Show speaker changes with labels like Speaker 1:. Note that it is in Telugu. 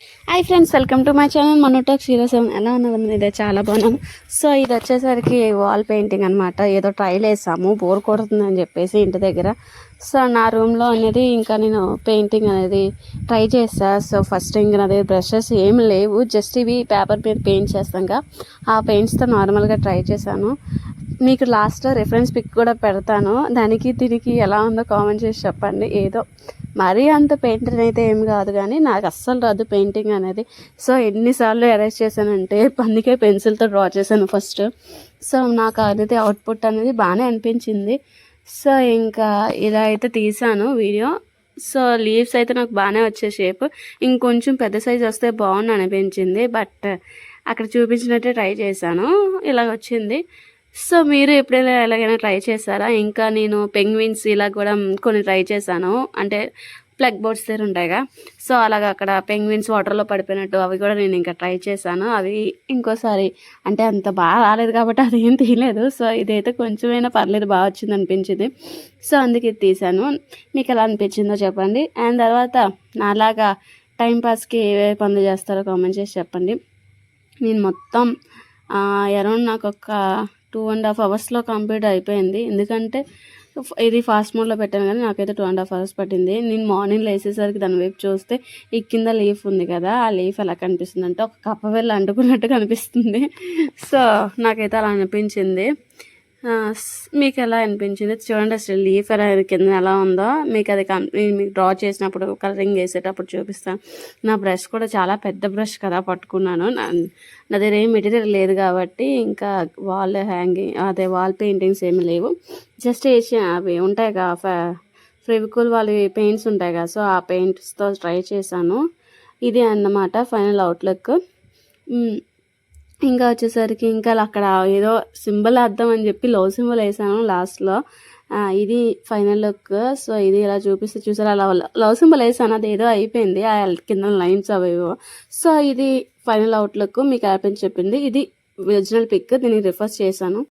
Speaker 1: Hi friends, welcome to my channel Manotalk 07. ఎలా ఉన్నది? ఇదే చాలా బాగున్నాను. సో ఇది వచ్చేసరికి వాల్ పెయింటింగ్ అనమాట. ఏదో ట్రైల్ వేసాము, బోర్ కొడుతుందని చెప్పేసి ఇంటి దగ్గర. సో నా రూమ్లో అనేది ఇంకా నేను పెయింటింగ్ అనేది ట్రై చేస్తా. సో ఫస్ట్ ఇంకా అదే బ్రషెస్ ఏమి లేవు, జస్ట్ ఇవి పేపర్ మీద పెయింట్ చేస్తాగా ఆ పెయింట్స్తో నార్మల్గా ట్రై చేశాను. మీకు లాస్ట్లో రెఫరెన్స్ పిక్ కూడా పెడతాను, దానికి దీనికి ఎలా ఉందో కామెంట్ చేసి చెప్పండి. ఏదో మరీ అంత పెయింటర్ అయితే ఏం కాదు, కానీ నాకు అస్సలు రాదు పెయింటింగ్ అనేది. సో ఎన్నిసార్లు ఎరేజ్ చేశానంటే అందుకే పెన్సిల్తో డ్రా చేశాను ఫస్ట్. సో నాకు అనేది అవుట్పుట్ అనేది బాగానే అనిపించింది. సో ఇంకా ఇలా అయితే తీసాను వీడియో. సో లీవ్స్ అయితే నాకు బాగానే వచ్చే షేప్, ఇంకొంచెం పెద్ద సైజ్ వస్తే బాగుంది అనిపించింది. బట్ అక్కడ చూపించినట్టే ట్రై చేశాను, ఇలా వచ్చింది. సో మీరు ఎప్పుడైనా ఎలాగైనా ట్రై చేశారా? ఇంకా నేను పెంగ్విన్స్ ఇలా కూడా కొన్ని ట్రై చేశాను, అంటే ప్లగ్ బోర్డ్స్ దగ్గర ఉంటాయిగా. సో అలాగ అక్కడ పెంగ్విన్స్ వాటర్లో పడిపోయినట్టు అవి కూడా నేను ఇంకా ట్రై చేశాను. అవి ఇంకోసారి అంటే అంత బాగా రాలేదు కాబట్టి అది ఏం తీయలేదు. సో ఇదైతే కొంచెమైనా పర్లేదు, బాగా వచ్చింది అనిపించింది. సో అందుకే ఇది తీశాను. మీకు ఎలా అనిపించిందో చెప్పండి. అండ్ తర్వాత నాలాగా టైంపాస్కి ఏ పనులు చేస్తారో కామెంట్ చేసి చెప్పండి. నేను మొత్తం అరౌండ్ నాకు ఒక 2.5 అవర్స్లో కంప్లీట్ అయిపోయింది. ఎందుకంటే ఇది ఫాస్ట్ మోడ్లో పెట్టాను, కానీ నాకైతే 2.5 అవర్స్ పట్టింది. నేను మార్నింగ్ లేచేసరికి దాని వైపు చూస్తే ఈ కింద లీఫ్ ఉంది కదా, ఆ లీఫ్ ఎలా కనిపిస్తుంది అంటే ఒక కప్ప వెళ్ళి అంటుకున్నట్టు కనిపిస్తుంది. సో నాకైతే అలా అనిపించింది. మీకు ఎలా అనిపించింది చూడండి. అసలు లీఫ్ ఎలా కింద ఎలా ఉందో మీకు అది మీకు డ్రా చేసినప్పుడు కలరింగ్ వేసేటప్పుడు చూపిస్తాను. నా బ్రష్ కూడా చాలా పెద్ద బ్రష్ కదా పట్టుకున్నాను. నా దగ్గర ఏం మెటీరియల్ లేదు కాబట్టి ఇంకా వాల్ హ్యాంగింగ్ అదే వాల్ పెయింటింగ్స్ ఏమి లేవు. జస్ట్ వేసి అవి ఉంటాయి కదా ఫెవికాల్ వాళ్ళ పెయింట్స్ ఉంటాయి కదా, సో ఆ పెయింట్స్తో ట్రై చేశాను. ఇది అన్నమాట ఫైనల్ అవుట్లుక్. ఇంకా వచ్చేసరికి ఇంకా అక్కడ ఏదో సింబల్ వేద్దాం అని చెప్పి లవ్ సింబల్ వేసాను లాస్ట్లో. ఇది ఫైనల్ లుక్. సో ఇది ఇలా చూపిస్తే చూసారా, అలా లవ్ సింబల్ వేసాను, అది ఏదో అయిపోయింది ఆ కింద లైన్స్ అవేవో. సో ఇది ఫైనల్ అవుట్లుక్. మీకు యాప్ అని చెప్పింది. ఇది ఒరిజినల్ పిక్, దీనికి రిఫర్ చేశాను.